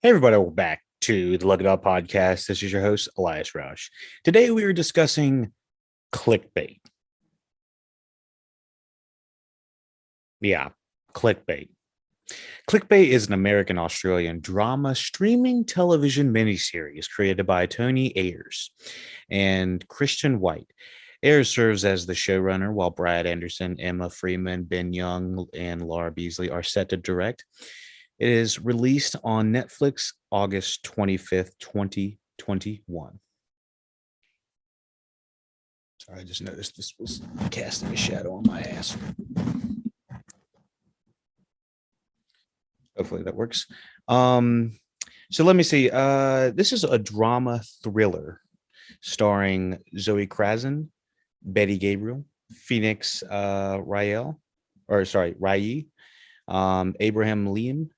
Hey everybody, welcome back to the LuckyDog podcast. This is your host, Elias Roush. Today we are discussing clickbait. Yeah, clickbait. Clickbait is an American-Australian drama streaming television miniseries created by Tony Ayers and Christian White. Ayers serves as the showrunner, while Brad Anderson, Emma Freeman, Ben Young, and Laura Beasley are set to direct. It is released on Netflix August 25th, 2021. Sorry, I just noticed this was casting a shadow on my ass. Hopefully that works. So let me see. This is a drama thriller starring Zoe Krazan, Betty Gabriel, Phoenix Rael, Rai, Abraham Liam,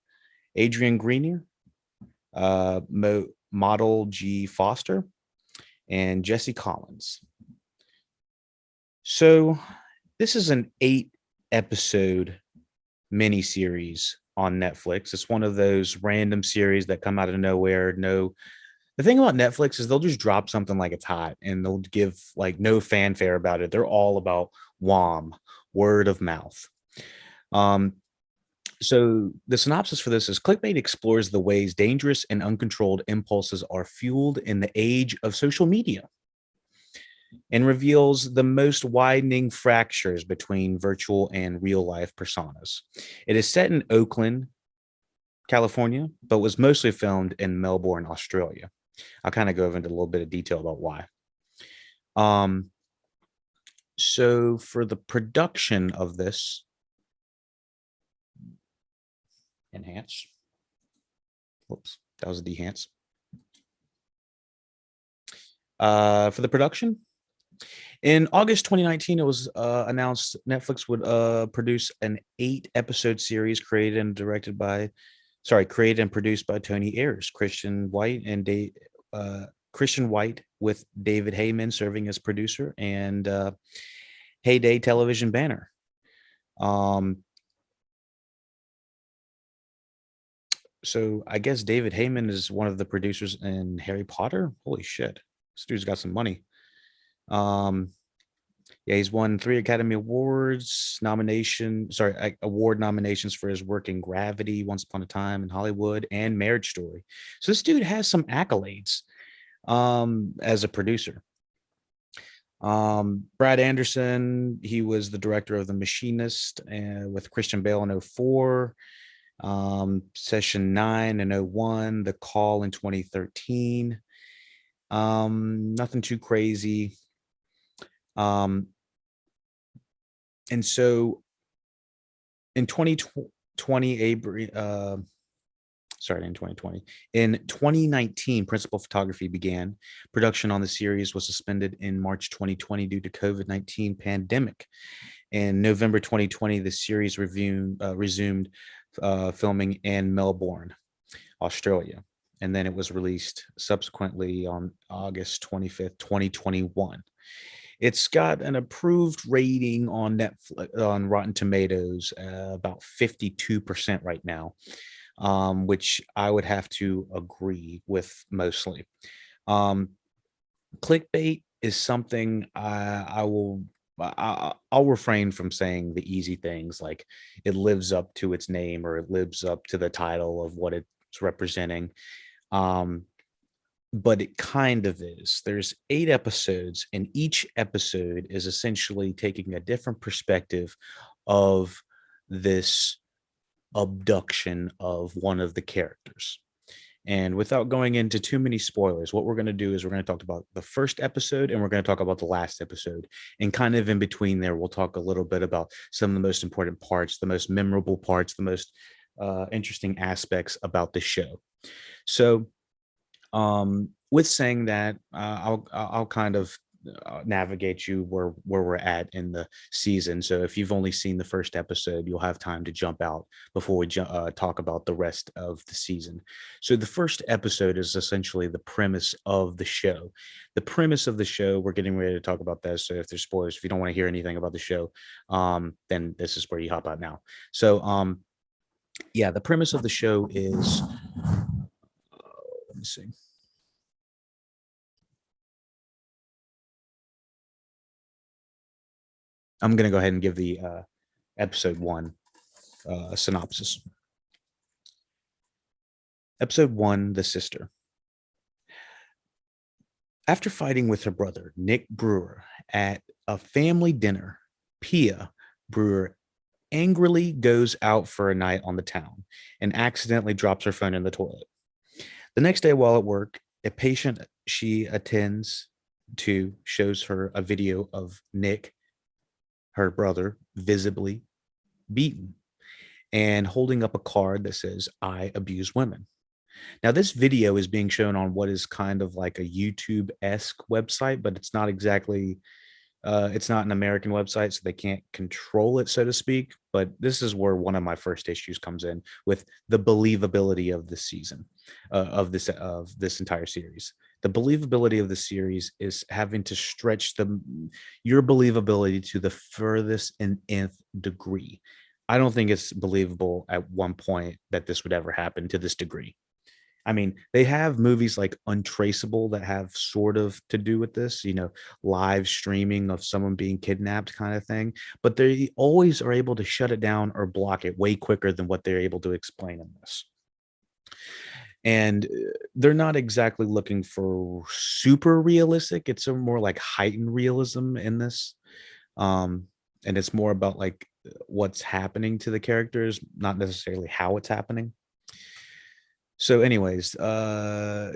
Adrian Grenier, Model G. Foster, and Jesse Collins. So this is an 8-episode miniseries on Netflix. It's one of those random series that come out of nowhere. The thing about Netflix is they'll just drop something like it's hot and they'll give like no fanfare about it. They're all about WOM, word of mouth. So the synopsis for this is: Clickbait explores the ways dangerous and uncontrolled impulses are fueled in the age of social media and reveals the most widening fractures between virtual and real life personas. It is set in Oakland, California, but was mostly filmed in Melbourne, Australia. I'll kind of go into a little bit of detail about why. So for the production of this, enhance. Whoops, that was a dehance. For the production, in August 2019, it was announced Netflix would produce an 8-episode series created and produced by Tony Ayers, Christian White, with David Heyman serving as producer, and Heyday Television banner. So I guess David Heyman is one of the producers in Harry Potter. Holy shit, this dude's got some money. Yeah, he's won 3 Academy Awards award nominations for his work in Gravity, Once Upon a Time in Hollywood, and Marriage Story. So this dude has some accolades as a producer. Brad Anderson, he was the director of The Machinist with Christian Bale in 2004, Session 9 in 2001, The Call in 2013. Nothing too crazy. And so in 2019, principal photography began. Production on the series was suspended in March 2020 due to COVID-19 pandemic. In November 2020, the series resumed filming in Melbourne, Australia. And then it was released subsequently on August 25th, 2021. It's got an approved rating on Netflix, on Rotten Tomatoes, about 52% right now, which I would have to agree with mostly. Clickbait is something I'll refrain from saying the easy things like it lives up to its name or it lives up to the title of what it's representing. But it kind of is. There's 8 episodes, and each episode is essentially taking a different perspective of this abduction of one of the characters. And without going into too many spoilers, what we're going to do is we're going to talk about the first episode and we're going to talk about the last episode. And kind of in between there, we'll talk a little bit about some of the most important parts, the most memorable parts, the most interesting aspects about the show. So with saying that, I'll kind of navigate you where we're at in the season. So if you've only seen the first episode, you'll have time to jump out before we talk about the rest of the season. So the first episode is essentially the premise of the show. The premise of the show, we're getting ready to talk about that. So if there's spoilers, if you don't want to hear anything about the show, then this is where you hop out now. So yeah, the premise of the show is me see. I'm going to go ahead and give the episode 1 synopsis. Episode 1, The Sister. After fighting with her brother, Nick Brewer, at a family dinner, Pia Brewer angrily goes out for a night on the town and accidentally drops her phone in the toilet. The next day, while at work, a patient she attends to shows her a video of Nick, her brother, visibly beaten and holding up a card that says, "I abuse women." Now, this video is being shown on what is kind of like a YouTube-esque website, but it's not exactly it's not an American website, so they can't control it, so to speak. But this is where one of my first issues comes in with the believability of this season, of this entire series. The believability of the series is having to stretch your believability to the furthest and nth degree. I don't think it's believable at one point that this would ever happen to this degree. I mean, they have movies like Untraceable that have sort of to do with this, live streaming of someone being kidnapped kind of thing, but they always are able to shut it down or block it way quicker than what they're able to explain in this. And they're not exactly looking for super realistic. It's a more like heightened realism in this. And it's more about like what's happening to the characters, not necessarily how it's happening. So, anyways,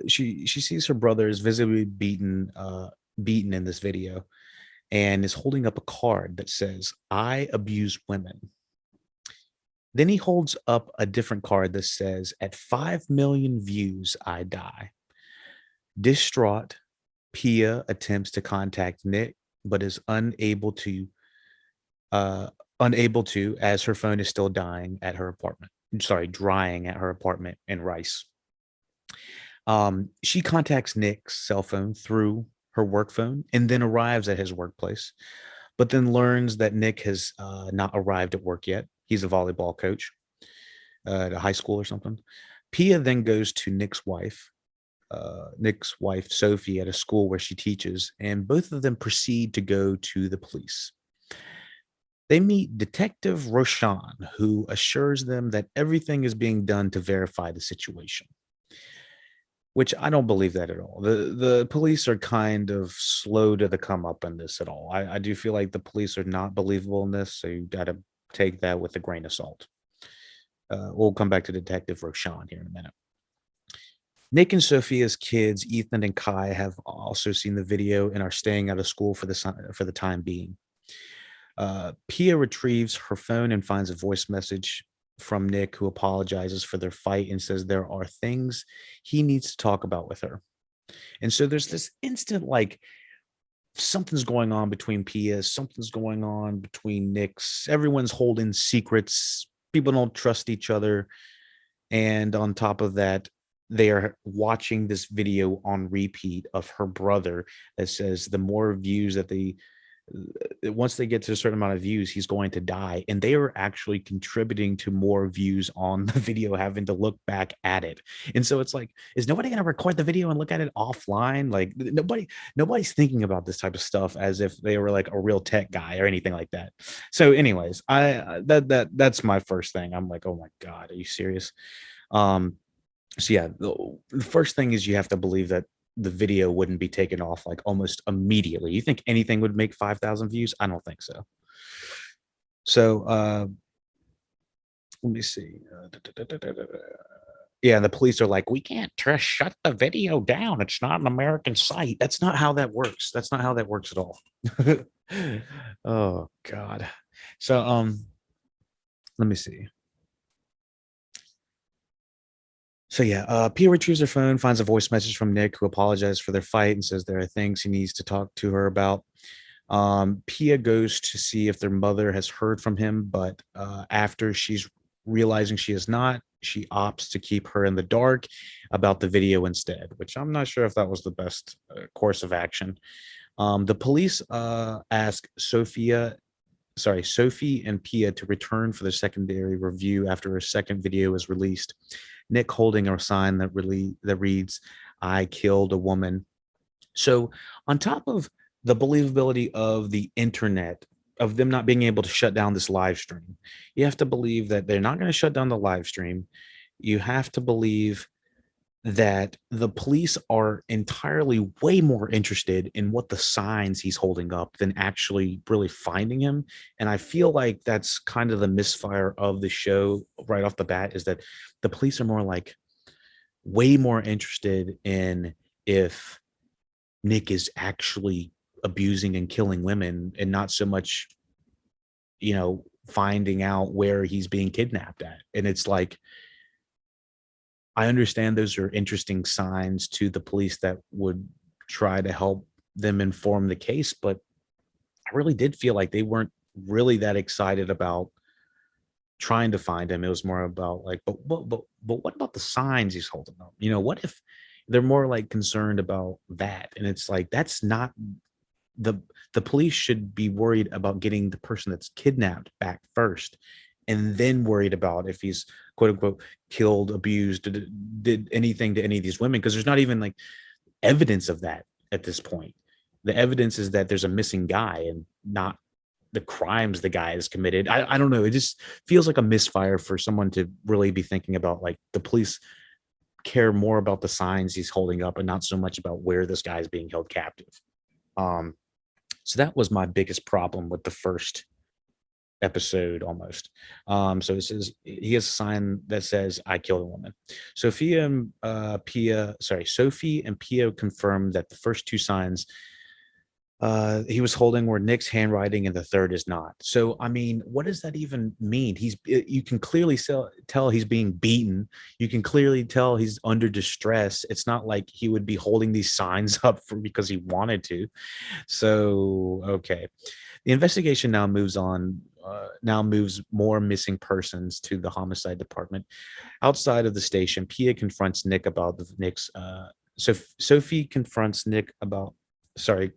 she sees her brother is visibly beaten in this video, and is holding up a card that says, "I abuse women." Then he holds up a different card that says, "At 5 million views, I die." Distraught, Pia attempts to contact Nick, but is uh, unable to, as her phone is still drying at her apartment in Rice. She contacts Nick's cell phone through her work phone and then arrives at his workplace, but then learns that Nick has not arrived at work yet. He's a volleyball coach at a high school or something. Pia then goes to Nick's wife, Sophie, at a school where she teaches, and both of them proceed to go to the police. They meet Detective Roshan, who assures them that everything is being done to verify the situation, which I don't believe that at all. The police are kind of slow to the come up in this at all. I do feel like the police are not believable in this, so you got to take that with a grain of salt. We'll come back to Detective Roshan here in a minute. Nick and Sophia's kids, Ethan and Kai, have also seen the video and are staying out of school for the time being. Pia retrieves her phone and finds a voice message from Nick, who apologizes for their fight and says there are things he needs to talk about with her. And so there's this instant like something's going on between Pia, something's going on between Nick's. Everyone's holding secrets. People don't trust each other. And on top of that, they are watching this video on repeat of her brother that says the more views that once they get to a certain amount of views, he's going to die. And they are actually contributing to more views on the video, having to look back at it. And so it's like, is nobody going to record the video and look at it offline? Like nobody's thinking about this type of stuff as if they were like a real tech guy or anything like that. So anyways, that's my first thing. I'm like, oh my God, are you serious? So yeah, the first thing is you have to believe that the video wouldn't be taken off like almost immediately. You think anything would make 5,000 views? I don't think so. So let me see. Yeah, the police are like, we can't just shut the video down. It's not an American site. That's not how that works. That's not how that works at all. Oh God. So let me see. So yeah, Pia retrieves her phone, finds a voice message from Nick, who apologizes for their fight and says there are things he needs to talk to her about. Pia goes to see if their mother has heard from him, but after she's realizing she has not, she opts to keep her in the dark about the video instead, which I'm not sure if that was the best course of action. The police ask Sophia Sophie and Pia to return for the secondary review after a second video was released. Nick holding a sign that reads, "I killed a woman." So, on top of the believability of the internet, of them not being able to shut down this live stream, you have to believe that they're not going to shut down the live stream. You have to believe that the police are entirely way more interested in what the signs he's holding up than actually really finding him. And I feel like that's kind of the misfire of the show right off the bat, is that the police are more like way more interested in if Nick is actually abusing and killing women, and not so much, finding out where he's being kidnapped at. And it's like, I understand those are interesting signs to the police that would try to help them inform the case, but I really did feel like they weren't really that excited about trying to find him. It was more about like, but what about the signs he's holding up? What if they're more like concerned about that? And it's like, that's not the the police should be worried about getting the person that's kidnapped back first, and then worried about if he's quote unquote killed, abused, did anything to any of these women, because there's not even like evidence of that at this point. The evidence is that there's a missing guy and not the crimes the guy has committed. I don't know. It just feels like a misfire for someone to really be thinking about like the police care more about the signs he's holding up and not so much about where this guy is being held captive. Um, so that was my biggest problem with the first episode almost. So it says he has a sign that says, "I killed a woman." Sophie and Pia confirmed that the first two signs he was holding were Nick's handwriting and the third is not. So I mean, what does that even mean? You can clearly tell he's being beaten. You can clearly tell he's under distress. It's not like he would be holding these signs up for because he wanted to. So okay. The investigation now moves more missing persons to the homicide department. Outside of the station, Pia confronts Nick about Nick's. Sophie confronts Nick about. Sorry,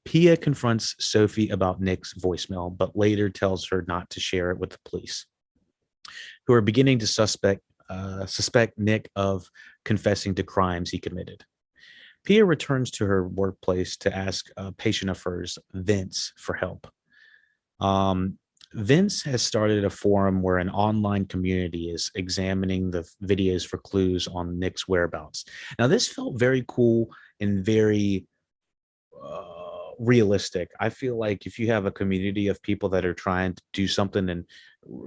Pia confronts Sophie about Nick's voicemail, but later tells her not to share it with the police, who are beginning to suspect Nick of confessing to crimes he committed. Pia returns to her workplace to ask a patient of hers, Vince, for help. Um, Vince has started a forum where an online community is examining the videos for clues on Nick's whereabouts. Now, this felt very cool and very realistic. I feel like if you have a community of people that are trying to do something and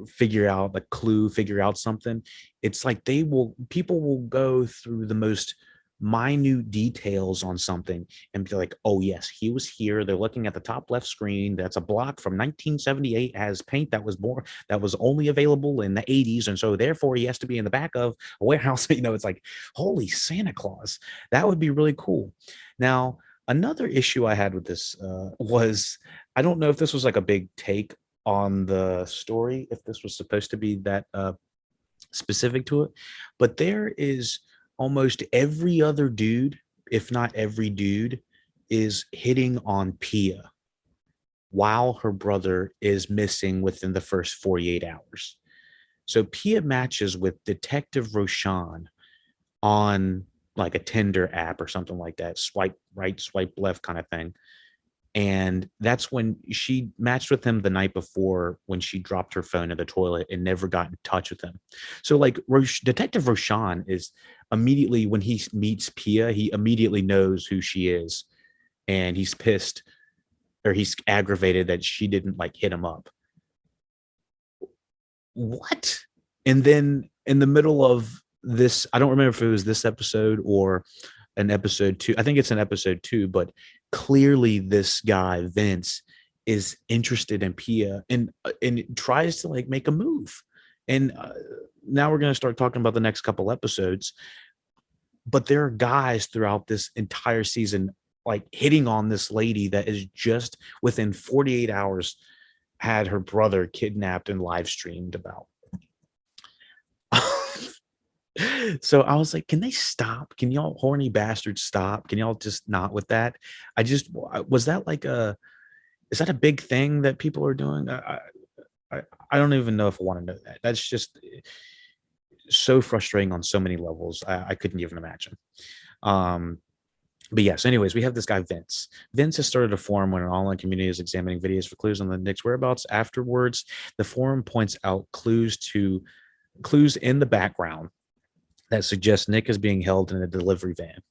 figure out a clue, figure out something, it's like people will go through the most minute details on something and be like, "Oh yes, he was here. They're looking at the top left screen. That's a block from 1978, has paint that was only available in the 80s, and so therefore he has to be in the back of a warehouse." It's like, holy Santa Claus. That would be really cool. Now, another issue I had with this was, I don't know if this was like a big take on the story, if this was supposed to be that specific to it, but there is almost every other dude, if not every dude, is hitting on Pia while her brother is missing within the first 48 hours. So Pia matches with Detective Roshan on like a Tinder app or something like that, swipe right, swipe left kind of thing. And that's when she matched with him the night before, when she dropped her phone in the toilet and never got in touch with him. So like Detective Roshan is immediately, when he meets Pia, he immediately knows who she is, and he's pissed, or he's aggravated that she didn't like hit him up. What? And then in the middle of this, I don't remember if it was this episode or an episode two. I think it's an episode two, but clearly this guy, Vince, is interested in Pia and tries to like make a move. And now we're going to start talking about the next couple episodes. But there are guys throughout this entire season like hitting on this lady that is just within 48 hours had her brother kidnapped and live streamed about. So I was like, can they stop? Can y'all horny bastards stop? Can y'all just not with that? I just was that like a Is that a big thing that people are doing? I, I don't even know if I want to know that. That's just so frustrating on so many levels. I couldn't even imagine. Um, but yes, anyways, we have this guy, Vince. Vince has started a forum when an online community is examining videos for clues on the Nick's whereabouts. Afterwards, the forum points out clues in the background that suggest Nick is being held in a delivery van.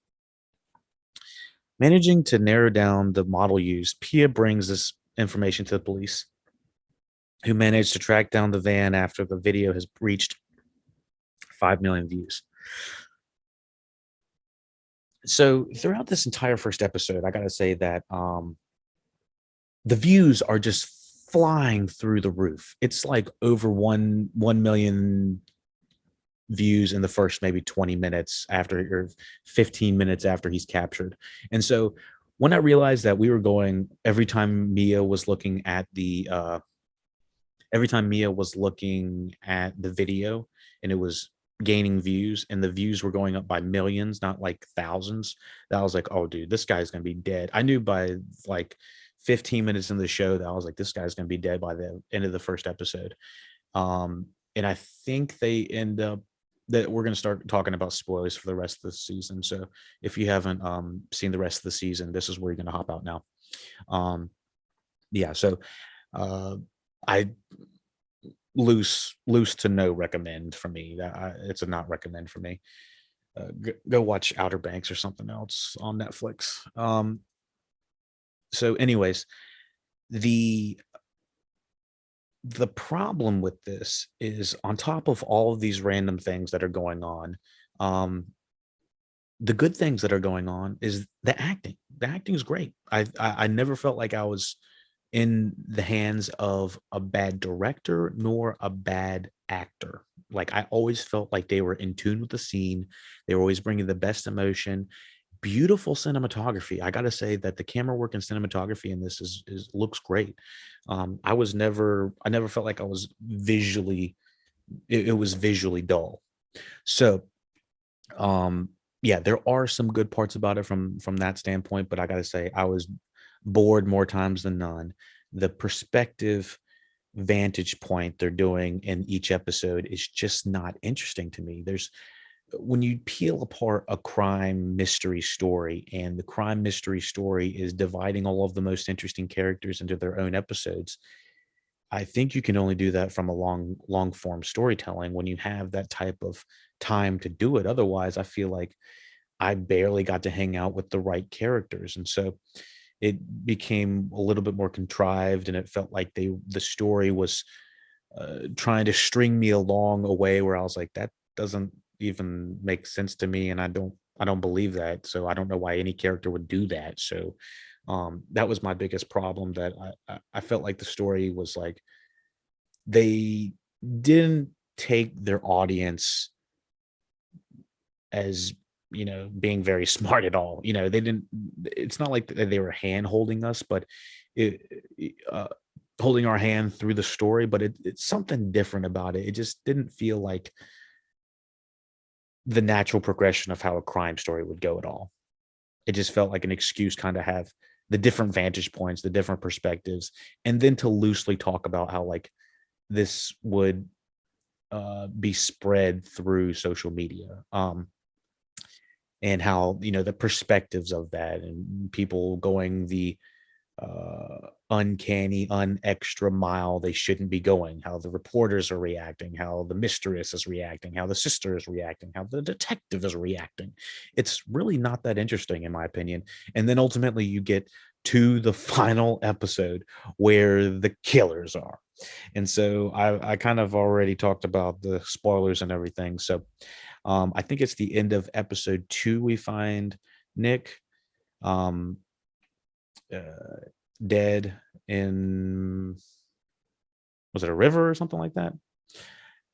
Managing to narrow down the model used, Pia brings this information to the police, who managed to track down the van after the video has reached 5 million views. So throughout this entire first episode, I gotta say that the views are just flying through the roof. It's like over 1 million views in the first maybe 20 minutes after, or 15 minutes after he's captured. And so when I realized that we were going every time Mia was looking at the video and it was gaining views and the views were going up by millions, not like thousands, that I was like, oh dude, this guy's gonna be dead. I knew by like 15 minutes in the show that I was like, this guy's gonna be dead by the end of the first episode. And I think they end up that we're going to start talking about spoilers for the rest of the season. So if you haven't seen the rest of the season, this is where you're going to hop out now. Yeah. So I loose to no recommend for me. It's a not recommend for me. Go watch Outer Banks or something else on Netflix. So anyways, the problem with this is on top of all of these random things that are going on, the good things that are going on is the acting. The acting is great. I never felt like I was in the hands of a bad director nor a bad actor. Like I always felt like they were in tune with the scene. They were always bringing the best emotion. Beautiful cinematography. I got to say that the camera work and cinematography in this is looks great. I never felt like I was visually, it was visually dull. So, yeah, there are some good parts about it from that standpoint, but I got to say I was bored more times than none. The perspective vantage point they're doing in each episode is just not interesting to me. There's when you peel apart a crime mystery story and the crime mystery story is dividing all of the most interesting characters into their own episodes, I think you can only do that from a long form storytelling when you have that type of time to do it. Otherwise, I feel like I barely got to hang out with the right characters. And so it became a little bit more contrived and it felt like the story was trying to string me along a way where I was like, that doesn't even make sense to me, and I don't believe that. So I don't know why any character would do that. So that was my biggest problem. That I felt like the story was like they didn't take their audience as being very smart at all. They didn't. It's not like they were hand holding us, but it, holding our hand through the story. But it's something different about it. It just didn't feel like the natural progression of how a crime story would go at all. It just felt like an excuse kind of have the different vantage points, the different perspectives, and then to loosely talk about how like this would be spread through social media. And how the perspectives of that and people going the uncanny, unextra mile they shouldn't be going, how the reporters are reacting, how the mistress is reacting, how the sister is reacting, how the detective is reacting. It's really not that interesting in my opinion. And then ultimately you get to the final episode where the killers are. And so I kind of already talked about the spoilers and everything. So I think it's the end of episode 2 we find Nick um, dead in, was it a river or something like that?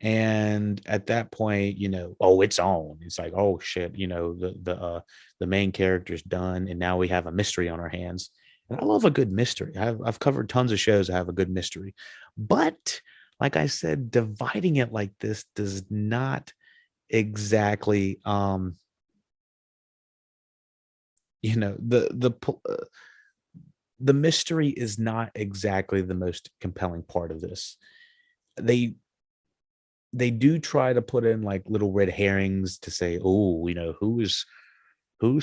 And at that point, oh, it's on. It's like, oh shit, the main character's done, and now we have a mystery on our hands. And I love a good mystery. I've covered tons of shows that have a good mystery, but like I said, dividing it like this does not exactly the the mystery is not exactly the most compelling part of this. They they do try to put in like little red herrings to say, oh, who's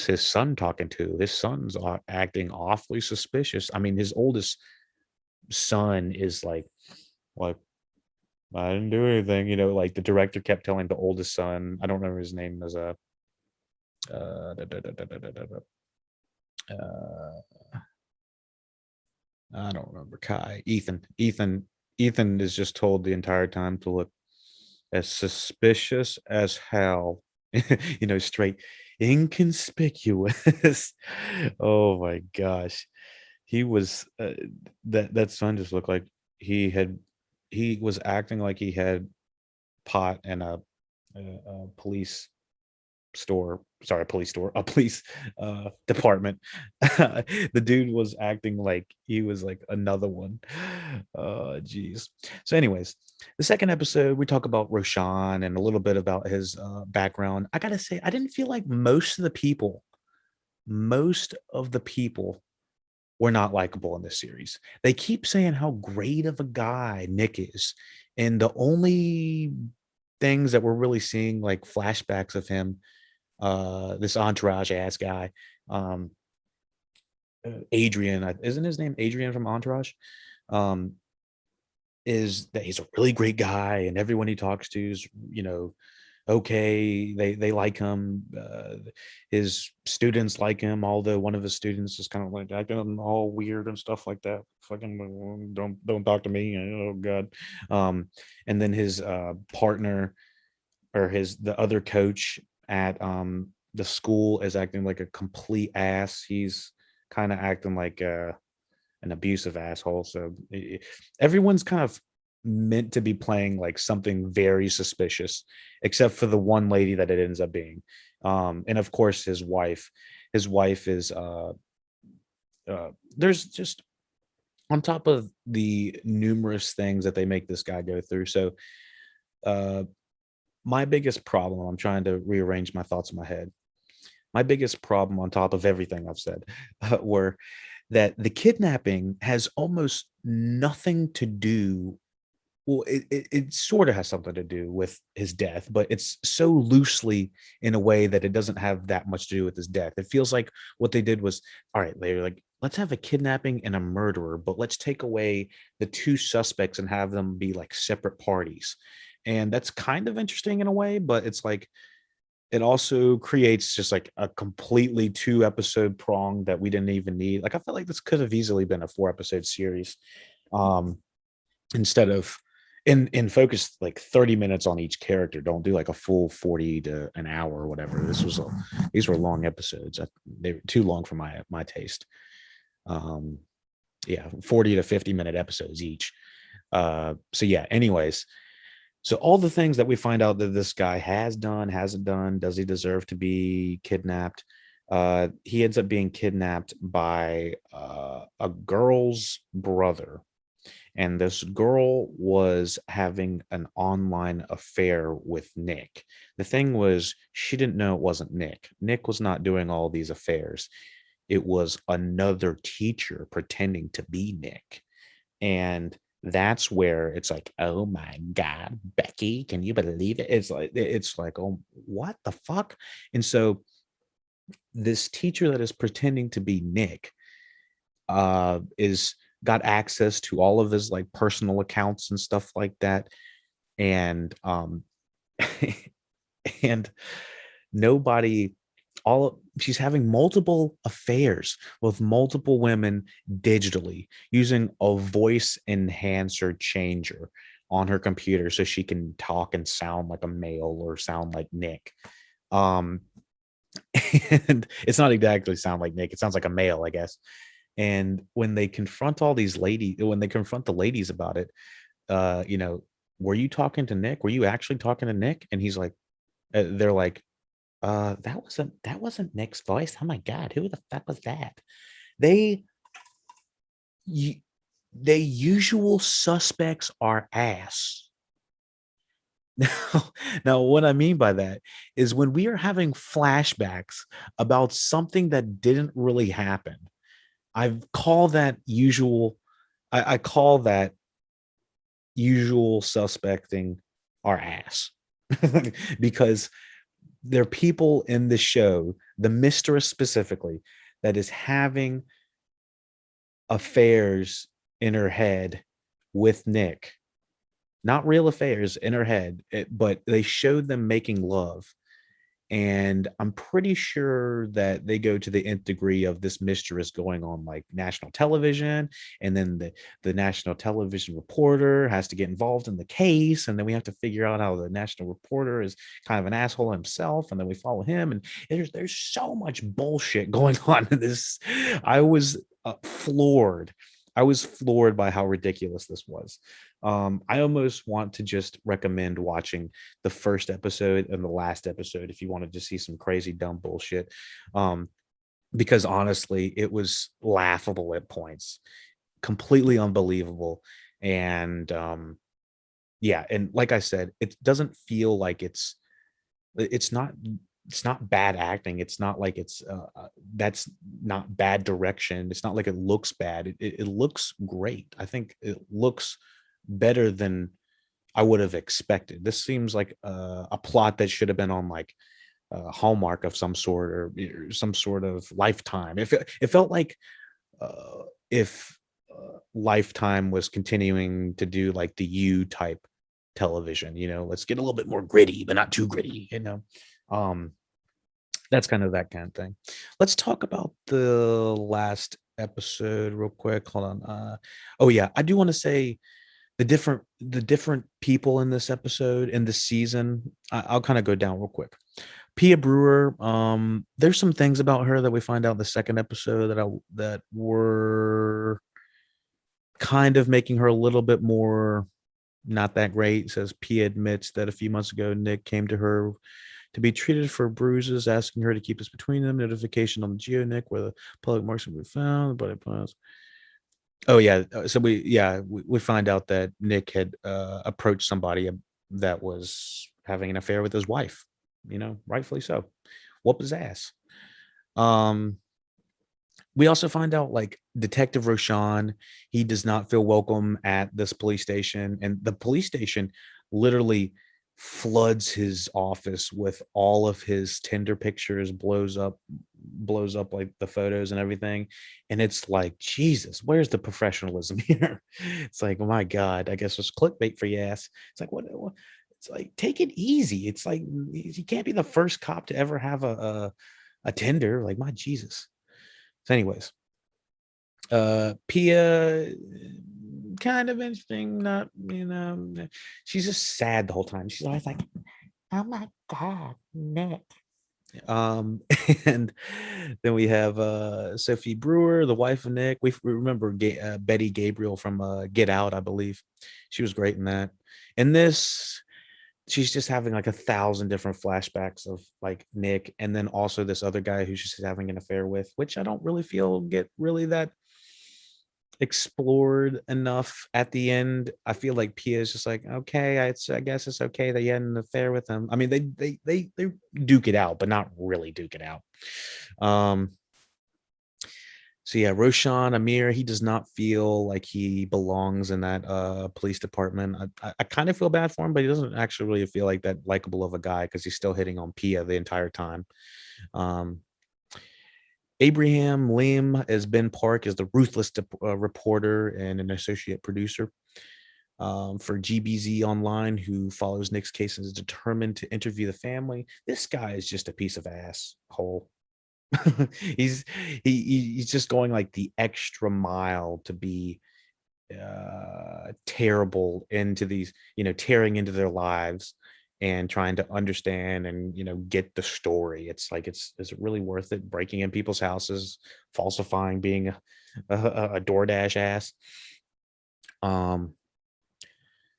his son talking to? His son's acting awfully suspicious. I mean, his oldest son is like I didn't do anything. Like the director kept telling the oldest son. I don't remember his name as a. Da, da, da, da, da, da, da, I don't remember Kai. Ethan is just told the entire time to look as suspicious as hell. Straight inconspicuous. Oh my gosh. He was that son just looked like he had he was acting like he had pot and a police store, sorry, a police store, a police department. The dude was acting like he was like another one. Geez. So anyways, the second episode we talk about Roshan and a little bit about his background. I gotta say, I didn't feel like most of the people were not likable in this series. They keep saying how great of a guy Nick is, and the only things that we're really seeing like flashbacks of him, this entourage ass guy, um Adrian, isn't his name Adrian from Entourage, um is that he's a really great guy and everyone he talks to is, okay, they like him. His students like him, although one of his students is kind of like acting all weird and stuff like that. Fucking don't talk to me. Oh god. And then his partner, or the other coach at the school, is acting like a complete ass. He's kind of acting like an abusive asshole. So everyone's kind of meant to be playing like something very suspicious, except for the one lady that it ends up being. And of course, his wife. His wife is there's just, on top of the numerous things that they make this guy go through. So uh my biggest problem, I'm trying to rearrange my thoughts in my head. My biggest problem, on top of everything I've said, were that the kidnapping has almost nothing to do. Well, it sort of has something to do with his death, but it's so loosely, in a way that it doesn't have that much to do with his death. It feels like what they did was, all right, they're like, let's have a kidnapping and a murderer, but let's take away the two suspects and have them be like separate parties. And that's kind of interesting in a way, but it's like it also creates just like a completely two episode prong that we didn't even need. Like I felt like this could have easily been a 4 episode series. Um, Instead of in focus like 30 minutes on each character. Don't do like a full 40 to an hour or whatever. These were long episodes. They were too long for my taste. Um, yeah, 40 to 50-minute episodes each. So yeah, anyways, so all the things that we find out that this guy has done, hasn't done, does he deserve to be kidnapped? He ends up being kidnapped by a girl's brother, and this girl was having an online affair with Nick. The thing was, she didn't know it wasn't Nick. Nick was not doing all these affairs. It was another teacher pretending to be Nick. And that's where it's like, oh my God, Becky, can you believe it? It's like, oh, what the fuck? And so this teacher that is pretending to be Nick is got access to all of his like personal accounts and stuff like that. And and nobody all she's having multiple affairs with multiple women digitally using a voice enhancer changer on her computer so she can talk and sound like a male or sound like Nick. um and it's not exactly sound like Nick, it sounds like a male, I guess. And when they confront the ladies about it, were you talking to Nick? Were you actually talking to Nick? And he's like, they're like, that wasn't Nick's voice. Oh my God, who the fuck was that? They, y- they usual suspects are ass. Now, what I mean by that is when we are having flashbacks about something that didn't really happen, I call that usual. I call that usual suspecting our ass because there are people in the show, the mistress specifically, that is having affairs in her head with Nick. Not real affairs in her head, but they showed them making love. And I'm pretty sure that they go to the nth degree of this mistress going on like national television, and then the national television reporter has to get involved in the case, and then we have to figure out how the national reporter is kind of an asshole himself, and then we follow him, and there's so much bullshit going on in this. I was floored. I was floored by how ridiculous this was. I almost want to just recommend watching the first episode and the last episode if you wanted to see some crazy dumb bullshit. Because honestly, it was laughable at points, completely unbelievable. And yeah, and like I said, it doesn't feel like it's not it's not bad acting. It's not like it's that's not bad direction. It's not like it looks bad. It looks great. I think it looks better than I would have expected. This seems like a plot that should have been on like Hallmark of some sort, or some sort of Lifetime. It felt like if Lifetime was continuing to do like the You type television, let's get a little bit more gritty, but not too gritty. Um, that's kind of that kind of thing. Let's talk about the last episode real quick. Hold on. Oh yeah, I do want to say the different people in this episode in this season. I'll kind of go down real quick. Pia Brewer, there's some things about her that we find out in the second episode that were kind of making her a little bit more not that great. Says Pia admits that a few months ago Nick came to her to be treated for bruises, asking her to keep this between them. Notification on the GeoNick where the public marks will be found, but it was. Oh yeah, so we find out that Nick had approached somebody that was having an affair with his wife. Rightfully so. Whoop his ass. Um, we also find out like Detective Roshan, he does not feel welcome at this police station, and the police station literally floods his office with all of his Tinder pictures, blows up like the photos and everything. And it's like, Jesus, where's the professionalism here? It's like, oh my God, I guess it's clickbait for your ass. It's like, what it's like, take it easy. It's like you can't be the first cop to ever have a Tinder. Like, my Jesus. So anyways, Pia, kind of interesting, not, she's just sad the whole time. She's always like, oh my God, Nick. Um, and then we have Sophie Brewer, the wife of Nick. We remember Betty Gabriel from Get Out, I believe. She was great in that. And this, she's just having like 1,000 different flashbacks of like Nick, and then also this other guy who's just having an affair with, which I don't really feel get really that explored enough at the end. I feel like Pia is just like, okay, I guess it's okay that you had an affair with him. I mean, they duke it out, but not really duke it out. Um, so yeah, Roshan Amir, he does not feel like he belongs in that police department. I kind of feel bad for him, but he doesn't actually really feel like that likable of a guy because he's still hitting on Pia the entire time. Um, Abraham Lim as Ben Park is the ruthless reporter and an associate producer for GBZ Online, who follows Nick's case and is determined to interview the family. This guy is just a piece of asshole. he's he's just going like the extra mile to be terrible into these, tearing into their lives and trying to understand and get the story. It's like, is it really worth it breaking in people's houses, falsifying, being a DoorDash ass? um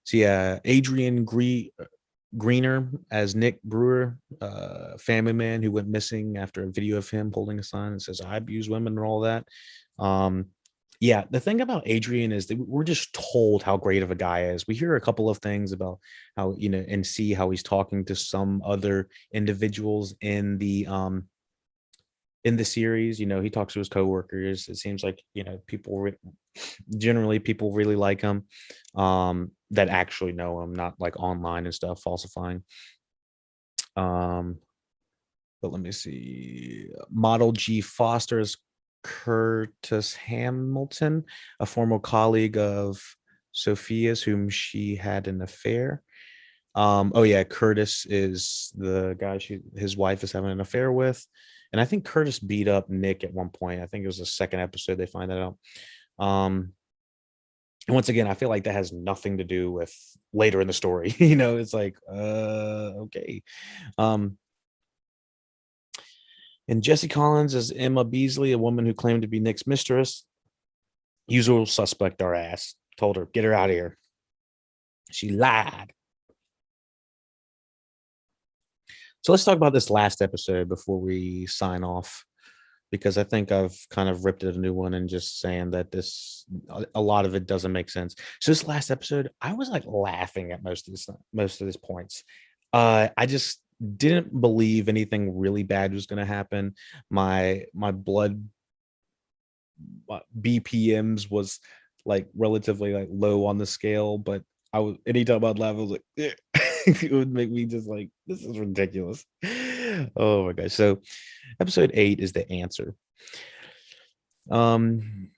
so yeah, Adrian Greener as Nick Brewer, family man who went missing after a video of him holding a sign that says I abuse women and all that. um yeah, the thing about Adrian is that we're just told how great of a guy is. We hear a couple of things about how, and see how he's talking to some other individuals in the in the series. He talks to his coworkers. It seems like, generally people really like him, that actually know him, not like online and stuff, falsifying. Um, but let me see. Model G Foster is Curtis Hamilton, a former colleague of Sophia's, whom she had an affair. Oh yeah, Curtis is the guy his wife is having an affair with. And I think Curtis beat up Nick at one point. I think it was the second episode they find that out. And once again, I feel like that has nothing to do with later in the story. It's like, okay. Um, and Jesse Collins is Emma Beasley, a woman who claimed to be Nick's mistress. Usual suspect, our ass. Told her, get her out of here. She lied. So let's talk about this last episode before we sign off, because I think I've kind of ripped it a new one and just saying that a lot of it doesn't make sense. So this last episode, I was like laughing at most of these points. I just didn't believe anything really bad was going to happen. My blood BPMs was like relatively like low on the scale, but I was anytime I'd laugh, I was like, "Eh." It would make me just like, this is ridiculous. Oh my gosh. So episode 8 is The Answer. Um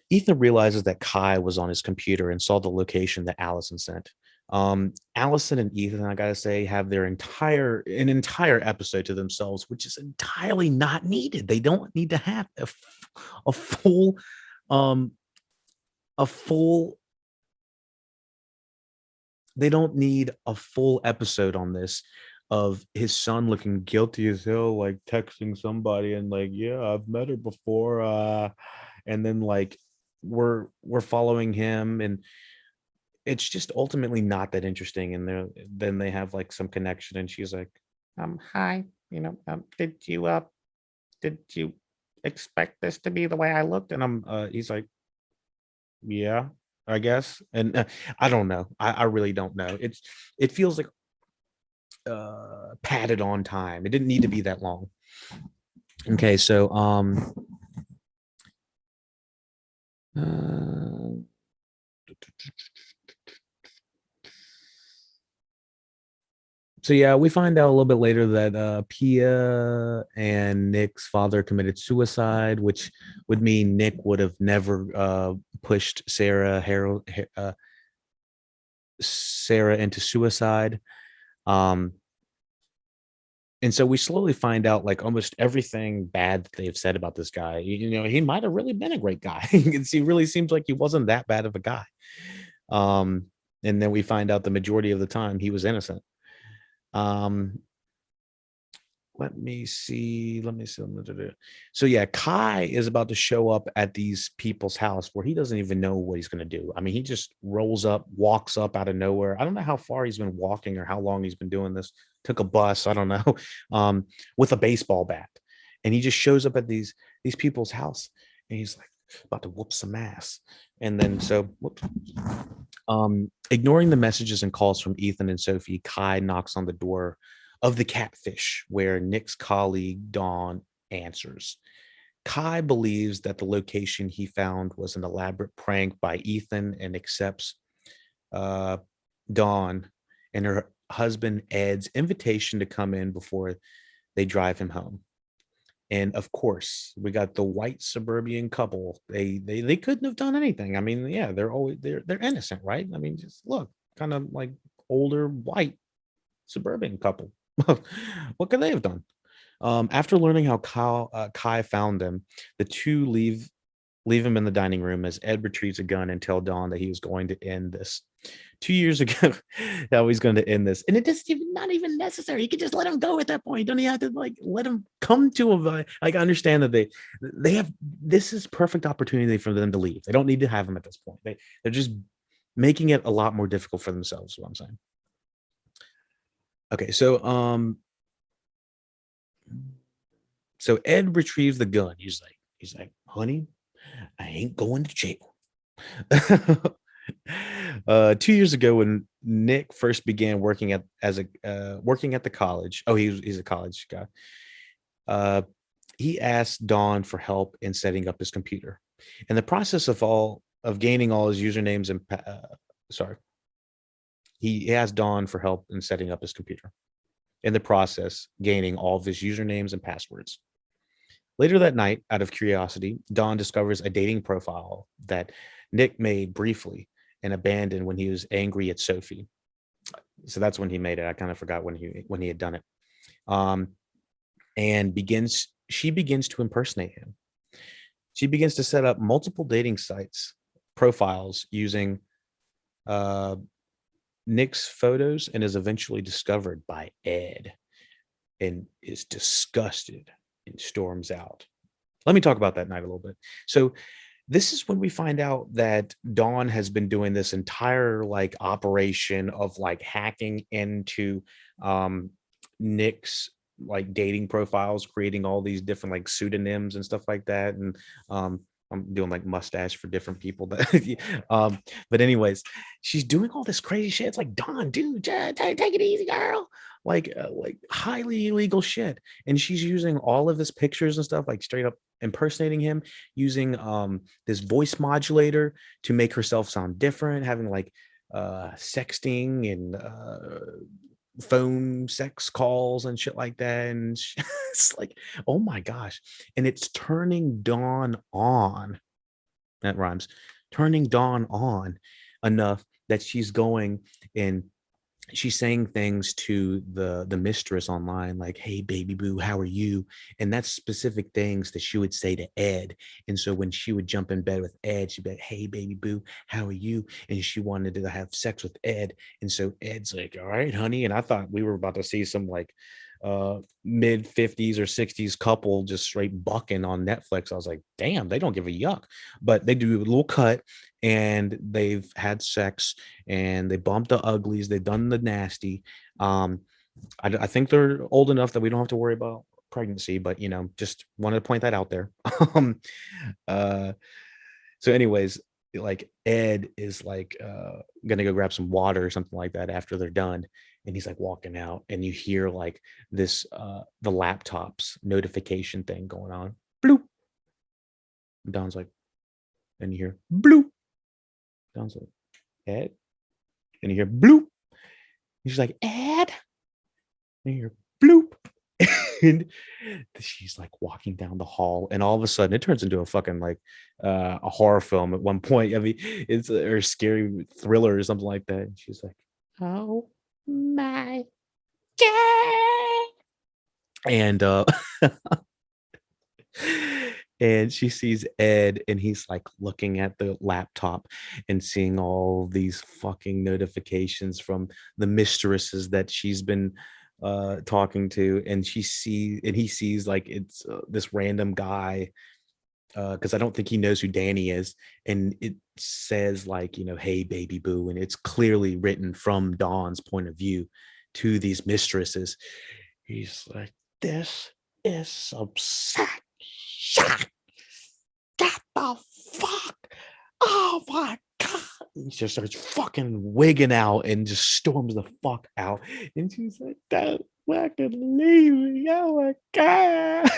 Ethan realizes that Kai was on his computer and saw the location that Allison sent. Allison and Ethan, I gotta say, have an entire episode to themselves, which is entirely not needed. They don't need to have a full um a full they don't need a full episode on this of his son looking guilty as hell, like texting somebody and like, yeah, I've met her before. And then like we're following him, and it's just ultimately not that interesting. And then they have like some connection, and she's like, hi, did you expect this to be the way I looked? And he's like, yeah, I guess. And I don't know. I really don't know. It feels like padded on time. It didn't need to be that long. Okay, so uh, so yeah, we find out a little bit later that Pia and Nick's father committed suicide, which would mean Nick would have never pushed Sarah into suicide. Um, and so we slowly find out like almost everything bad that they've said about this guy. He might have really been a great guy. He really seems like he wasn't that bad of a guy. Um, and then we find out the majority of the time he was innocent. Um, let me see. So yeah, Kai is about to show up at these people's house where he doesn't even know what he's going to do. I mean, he just rolls up, walks up out of nowhere. I don't know how far he's been walking or how long he's been doing this. Took a bus, I don't know, with a baseball bat, and he just shows up at these people's house, and he's like about to whoop some ass. And then whoops. Ignoring the messages and calls from Ethan and Sophie, Kai knocks on the door of the Catfish, where Nick's colleague Dawn answers. Kai believes that the location he found was an elaborate prank by Ethan and accepts uh, Dawn and her husband Ed's invitation to come in before they drive him home. And of course, we got the white suburban couple. They couldn't have done anything. I mean, yeah, they're innocent, right? I mean, just look, kind of like older white suburban couple. What could they have done? After learning how Kai found them, the two leave him in the dining room as Ed retrieves a gun and tell Dawn that he was going to end this. 2 years ago, how he's going to end this, and it just not even necessary. You could just let him go at that point. You don't even have to like let him come to him. Like I understand that they have this is perfect opportunity for them to leave. They don't need to have him at this point. They're just making it a lot more difficult for themselves. Is what I'm saying. Okay, so Ed retrieves the gun. He's like, honey, I ain't going to jail. 2 years ago, when Nick first began working at the college. Oh, he's a college guy. Uh, he asked Dawn for help in setting up his computer. In the process of gaining all his usernames and sorry, he asked Dawn for help in setting up his computer. In the process, gaining all of his usernames and passwords. Later that night, out of curiosity, Dawn discovers a dating profile that Nick made briefly and abandoned when he was angry at Sophie. So that's when he made it. I kind of forgot when he had done it. Um, and she begins to impersonate him. She begins to set up multiple dating sites profiles using Nick's photos, and is eventually discovered by Ed and is disgusted and storms out. Let me talk about that night a little bit. So this is when we find out that Dawn has been doing this entire like operation of like hacking into Nick's like dating profiles, creating all these different like pseudonyms and stuff like that. And I'm doing like mustache for different people. But anyways, she's doing all this crazy shit. It's like, Dawn, dude, take it easy, girl. Like highly illegal shit. And she's using all of his pictures and stuff, like straight up impersonating him, using this voice modulator to make herself sound different, having like sexting and phone sex calls and shit like that. And it's like, oh my gosh. And it's turning Dawn on. That rhymes. Turning Dawn on enough that she's going and she's saying things to the mistress online, like, hey baby boo, how are you? And that's specific things that she would say to Ed. And so when she would jump in bed with Ed, she'd be like, hey baby boo, how are you? And she wanted to have sex with Ed. And so Ed's like, all right honey. And I thought we were about to see some like mid 50s or 60s couple just straight bucking on Netflix. I was like, damn, they don't give a yuck. But they do a little cut and they've had sex and they bumped the uglies, they've done the nasty. I think they're old enough that we don't have to worry about pregnancy, but just wanted to point that out there. um uh so anyways, like Ed is like gonna go grab some water or something like that after they're done, and he's like walking out and you hear like this the laptop's notification thing going on. Bloop. Don's like, and you hear bloop. Don's like, Ed? And you hear bloop. He's like, Ed? And you hear bloop. And she's like walking down the hall, and all of a sudden it turns into a fucking like a horror film at one point. I mean, it's or scary thriller or something like that. And she's like, oh my god. And and she sees Ed, and he's like looking at the laptop and seeing all these fucking notifications from the mistresses that she's been talking to, and he sees like it's this random guy, because I don't think he knows who Danny is, and it says like, hey baby boo, and it's clearly written from Dawn's point of view to these mistresses. He's like, this is some sick shit. Get the fuck. Oh my god. He just starts fucking wigging out and just storms the fuck out. And she's like, don't fucking leave me. Oh my god.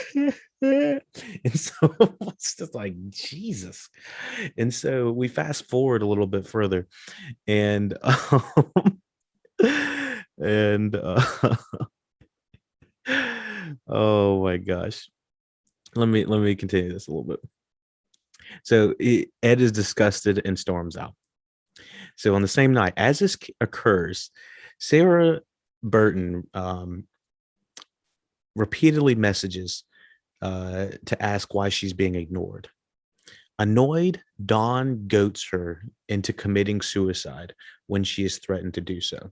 And so it's just like, Jesus. And so we fast forward a little bit further, and and oh my gosh. Let me continue this a little bit. So Ed is disgusted and storms out. So on the same night, as this occurs, Sarah Burton repeatedly messages to ask why she's being ignored. Annoyed, Dawn goats her into committing suicide when she is threatened to do so.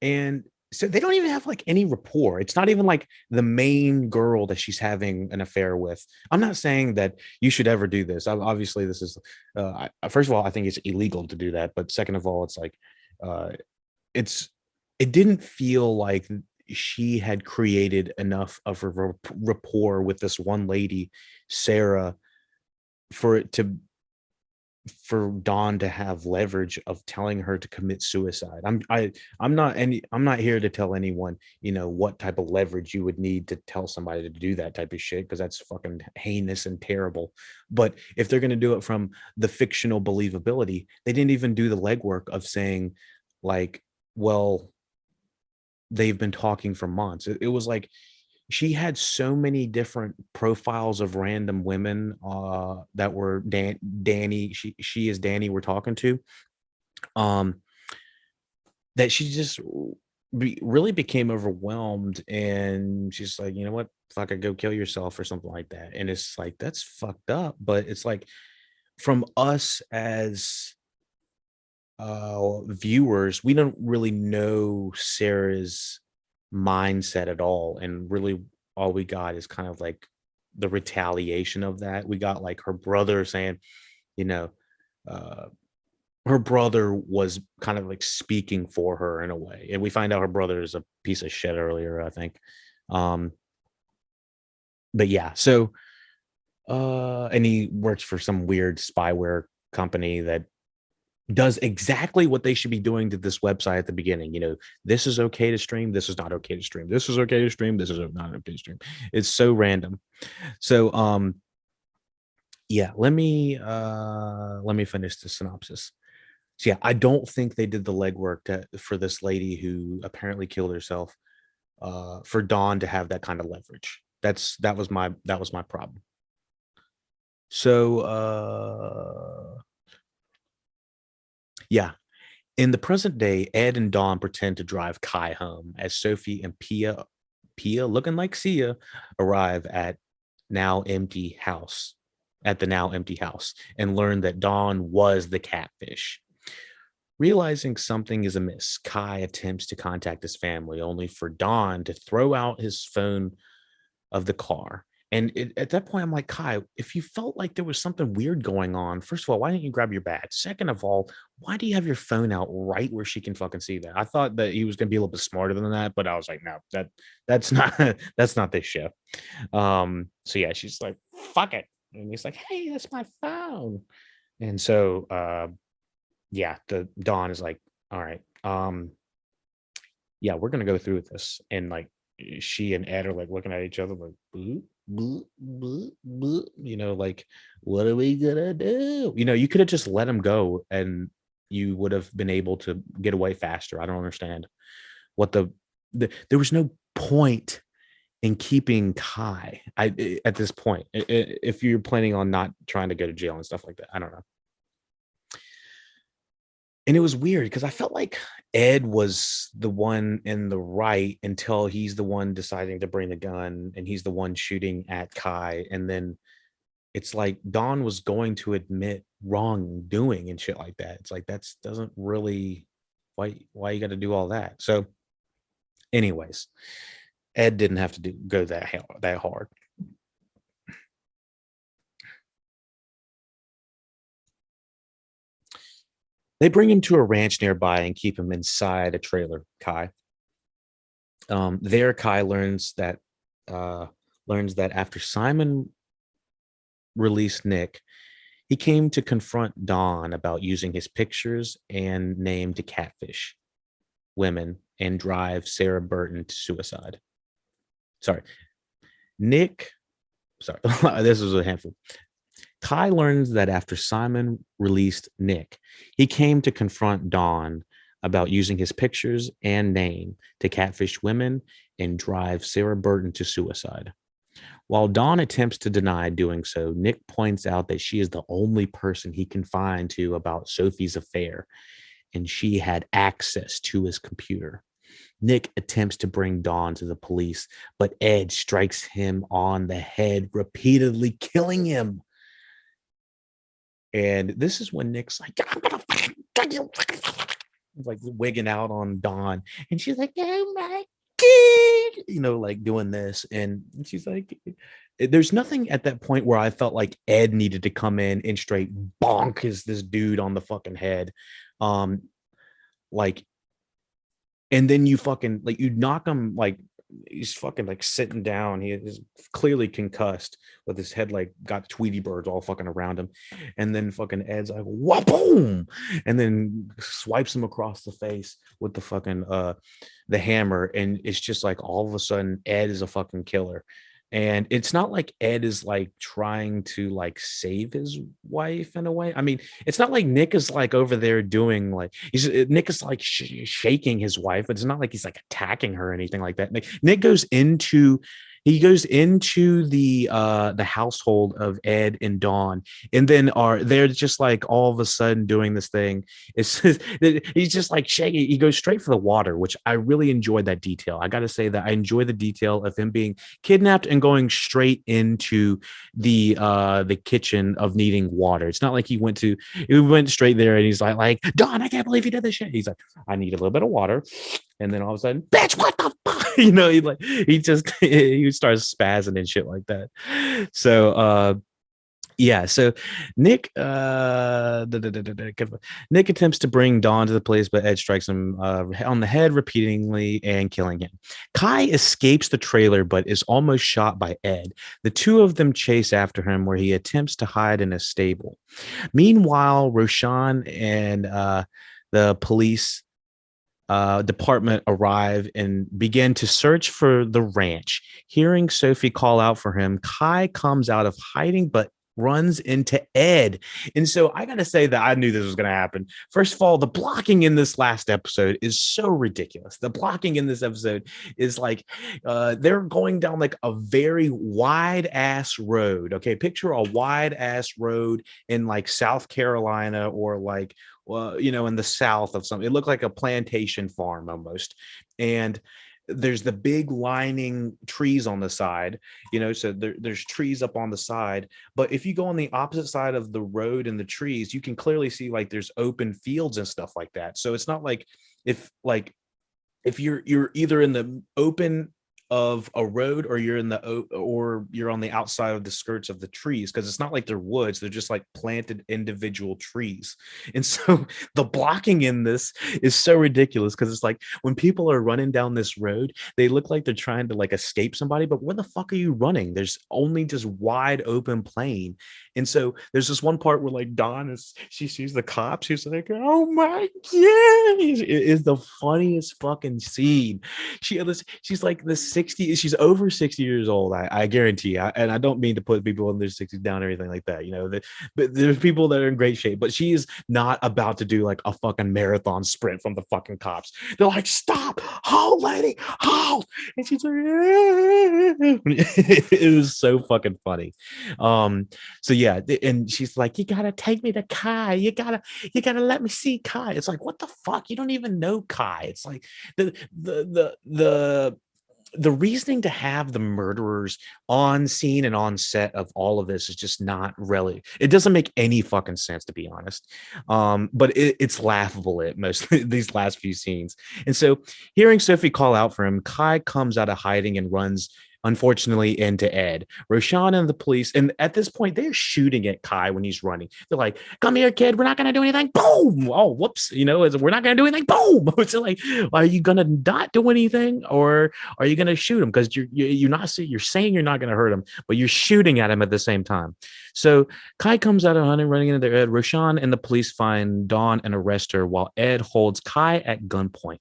And so they don't even have like any rapport. It's not even like the main girl that she's having an affair with. I'm not saying that you should ever do this. Obviously, this is first of all, I think it's illegal to do that. But second of all, it's like uh, it didn't feel like she had created enough of a rapport with this one lady, Sarah, for it to for Dawn to have leverage of telling her to commit suicide. I'm not here to tell anyone, what type of leverage you would need to tell somebody to do that type of shit, because that's fucking heinous and terrible. But if they're going to do it from the fictional believability, they didn't even do the legwork of saying, like, well, they've been talking for months. It was like she had so many different profiles of random women that were Danny. She is Danny we're talking to. Um, that she just really became overwhelmed, and she's like, you know what, fuck it, go kill yourself or something like that. And it's like, that's fucked up. But it's like, from us as viewers, we don't really know Sarah's mindset at all, and really all we got is kind of like the retaliation of that. We got like her brother saying, you know uh her brother was kind of like speaking for her in a way, and we find out her brother is a piece of shit earlier, I think. um but yeah, so and he works for some weird spyware company that does exactly what they should be doing to this website at the beginning. This is okay to stream, this is not okay to stream, this is okay to stream, this is not okay to stream. It's so random. So yeah, let me finish the synopsis. So yeah, I don't think they did the legwork for this lady who apparently killed herself, for Dawn to have that kind of leverage. That was my problem. So yeah, in the present day, Ed and Dawn pretend to drive Kai home as Sophie and Pia looking like Sia, arrive at the now empty house, and learn that Dawn was the catfish. Realizing something is amiss, Kai attempts to contact his family, only for Dawn to throw out his phone of the car. And at that point, I'm like, Kai, if you felt like there was something weird going on, first of all, why didn't you grab your badge? Second of all, why do you have your phone out right where she can fucking see that? I thought that he was going to be a little bit smarter than that, but I was like, no, that's not that's not this show. So yeah, she's like, fuck it, and he's like, hey, that's my phone. And so yeah, the Dawn is like, all right, yeah, we're gonna go through with this. And like, she and Ed are like looking at each other like, "Boop, boop, boop, boop," like, what are we gonna do? You could have just let him go, and you would have been able to get away faster. I don't understand what there was no point in keeping Kai. At this point, if you're planning on not trying to go to jail and stuff like that, I don't know. And it was weird because I felt like Ed was the one in the right until he's the one deciding to bring the gun, and he's the one shooting at Kai. And then it's like Don was going to admit wrongdoing and shit like that. It's like, that's doesn't really, why you got to do all that. So anyways, Ed didn't have to go that hard. They bring him to a ranch nearby and keep him inside a trailer, Kai. There, Kai learns that after Simon released Nick, he came to confront Don about using his pictures and name to catfish women and drive Sarah Burton to suicide. Sorry, Nick. Sorry, this was a handful. Kai learns that after Simon released Nick, he came to confront Don about using his pictures and name to catfish women and drive Sarah Burton to suicide. While Dawn attempts to deny doing so, Nick points out that she is the only person he can find to about Sophie's affair, and she had access to his computer. Nick attempts to bring Dawn to the police, but Ed strikes him on the head, repeatedly killing him. And this is when Nick's like, I'm gonna fucking you, like wigging out on Dawn, and she's like, oh my god, like doing this. And she's like, there's nothing at that point where I felt like Ed needed to come in and straight bonk this dude on the fucking head. Like, and then you fucking like, you knock him like he's fucking like sitting down. He is clearly concussed with his head like got Tweety birds all fucking around him. And then fucking Ed's like, wha boom, and then swipes him across the face with the fucking the hammer. And it's just like all of a sudden Ed is a fucking killer. And it's not like Ed is like trying to like save his wife in a way. I mean, it's not like Nick is like over there doing like Nick is like shaking his wife, but it's not like he's like attacking her or anything like that. Nick goes into the household of Ed and Dawn, and then they're just like all of a sudden doing this thing. It's he's just like shaking. He goes straight for the water, which I really enjoyed that detail. I got to say that I enjoy the detail of him being kidnapped and going straight into the kitchen of needing water. It's not like he went straight there and he's like Dawn, I can't believe you did this shit. He's like, I need a little bit of water. And then all of a sudden, bitch, what the fuck? He starts spazzing and shit like that. So yeah, so Nick Nick attempts to bring Dawn to the place, but Ed strikes him on the head repeatedly and killing him. Kai escapes the trailer, but is almost shot by Ed. The two of them chase after him, where he attempts to hide in a stable. Meanwhile, Roshan and the police department arrive and begin to search for the ranch. Hearing Sophie call out for him, Kai comes out of hiding, but runs into Ed. And so I got to say that I knew this was going to happen. First of all, the blocking in this last episode is so ridiculous. The blocking in this episode is like they're going down like a very wide ass road. Okay, picture a wide ass road in like South Carolina or like in the south of something. It looked like a plantation farm almost. And there's the big lining trees on the side, so there's trees up on the side. But if you go on the opposite side of the road and the trees, you can clearly see like there's open fields and stuff like that. So it's not like if you're either in the open of a road or you're on the outside of the skirts of the trees, because it's not like they're woods, they're just like planted individual trees. And so the blocking in this is so ridiculous, because it's like when people are running down this road, they look like they're trying to like escape somebody, but where the fuck are you running? There's only just wide open plain. And so there's this one part where like she sees the cops, she's like, oh my god, it is the funniest fucking scene. She's like she's over 60 years old. I guarantee. And I don't mean to put people in their 60s down or anything like that. But there's people that are in great shape, but she is not about to do like a fucking marathon sprint from the fucking cops. They're like, stop, hold, lady, hold. And she's like, it was so fucking funny. So yeah, and she's like, you gotta take me to Kai. You gotta let me see Kai. It's like, what the fuck? You don't even know Kai. It's like the reasoning to have the murderers on scene and on set of all of this is just not really, it doesn't make any fucking sense, to be honest. But it's laughable at most these last few scenes. And so hearing Sophie call out for him, Kai comes out of hiding and runs, unfortunately, into Ed. Roshan and the police, and at this point, they're shooting at Kai when he's running. They're like, come here, kid, we're not gonna do anything. Boom. Oh, whoops. We're not gonna do anything. Boom. It's like, are you gonna not do anything, or are you gonna shoot him? Because you're saying you're not gonna hurt him, but you're shooting at him at the same time. So Kai comes out of hunting, running into Ed. Roshan and the police find Dawn and arrest her, while Ed holds Kai at gunpoint.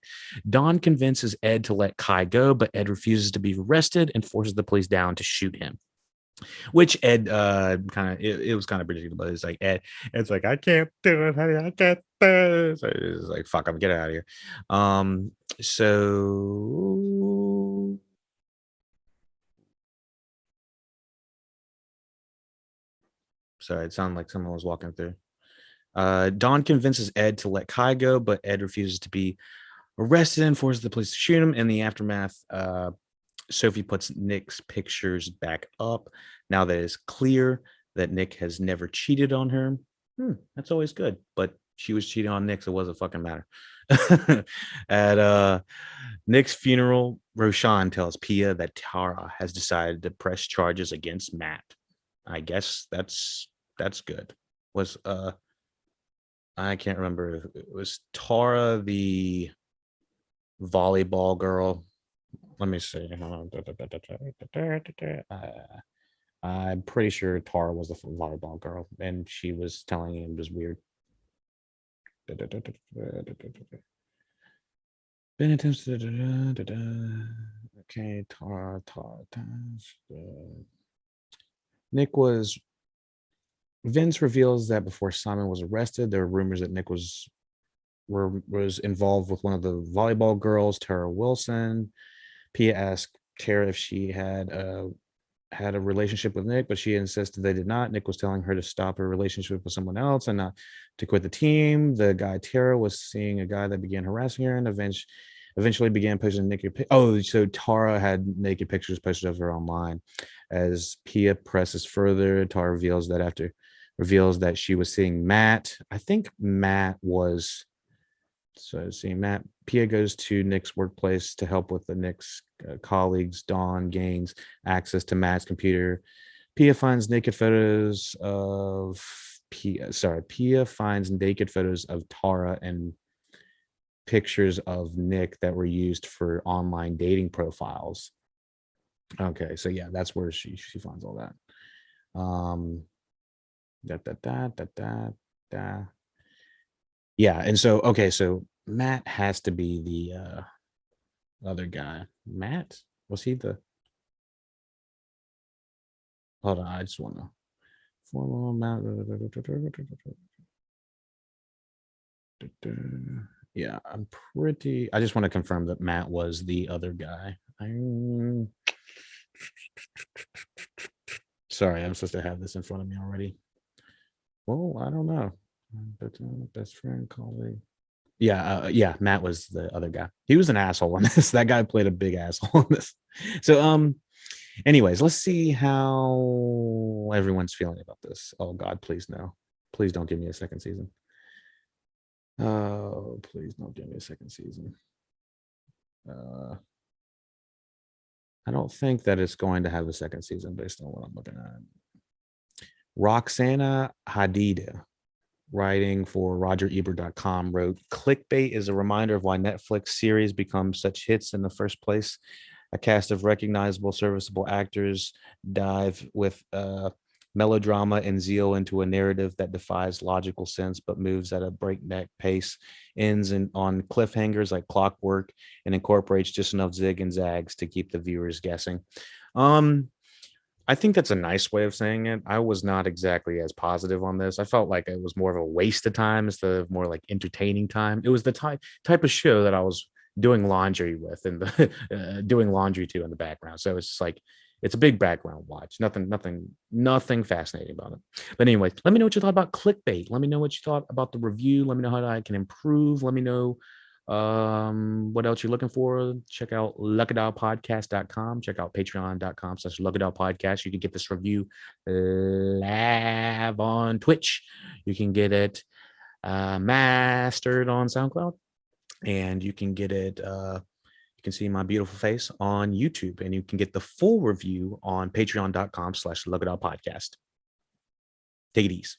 Dawn convinces Ed to let Kai go, but Ed refuses to be arrested and forces the police down to shoot him. Which Ed it was kind of ridiculous. It's like Ed's like, I can't do it, honey, I can't do it. So it's like, fuck, I'm get out of here. So sorry, it sounded like someone was walking through. Dawn convinces Ed to let Kai go, but Ed refuses to be arrested and forces the police to shoot him. In the aftermath, Sophie puts Nick's pictures back up. Now that it's clear that Nick has never cheated on her. That's always good. But she was cheating on Nick, so it doesn't fucking matter. At Nick's funeral, Roshan tells Pia that Tara has decided to press charges against Matt. I guess that's good. Was I can't remember if it was Tara the volleyball girl. Let me see. I'm pretty sure Tara was the volleyball girl, and she was telling him it was weird. Ben attempts to. Okay, Tara. Nick was. Vince reveals that before Simon was arrested, there were rumors that Nick was involved with one of the volleyball girls, Tara Wilson. Pia asked Tara if she had a relationship with Nick, but she insisted they did not. Nick was telling her to stop her relationship with someone else and not to quit the team. The guy Tara was seeing a guy that began harassing her and eventually began posting naked. Oh, so Tara had naked pictures posted of her online. As Pia presses further, Tara reveals that she was seeing Matt. I think Matt was. So seeing Matt, Pia goes to Nick's workplace to help with the Nick's colleagues. Dawn gains access to Matt's computer. Pia finds naked photos of Pia finds naked photos of Tara and pictures of Nick that were used for online dating profiles. Okay, so yeah, that's where she finds all that. Yeah, and so okay, so Matt has to be the other guy. Matt? Was he the hold on, I just wanna formal Matt. Yeah, I just want to confirm that Matt was the other guy. Sorry, I'm supposed to have this in front of me already. Well, I don't know. Best friend, colleague. Yeah, Matt was the other guy. He was an asshole on this. That guy played a big asshole on this. So, anyways, let's see how everyone's feeling about this. Oh God, please no. Please don't give me a second season. Oh, please don't give me a second season. I don't think that it's going to have a second season based on what I'm looking at. Roxana Hadid, writing for RogerEbert.com, wrote, "Clickbait is a reminder of why Netflix series become such hits in the first place. A cast of recognizable, serviceable actors dive with melodrama and zeal into a narrative that defies logical sense but moves at a breakneck pace, ends on cliffhangers like clockwork, and incorporates just enough zig and zags to keep the viewers guessing." I think that's a nice way of saying it. I was not exactly as positive on this. I felt like it was more of a waste of time instead of more like entertaining time. It was the type of show that I was doing laundry with and doing laundry to in the background. So it's just like it's a big background watch. Nothing fascinating about it. But anyway, let me know what you thought about Clickbait. Let me know what you thought about the review. Let me know how I can improve. Let me know what else you're looking for. Check out LuckyDogPodcast.com. Check out patreon.com/LuckyDogPodcast. You can get this review live on Twitch. You can get it mastered on SoundCloud, and you can get it you can see my beautiful face on YouTube, and you can get the full review on patreon.com/LuckyDogPodcast. Take it easy.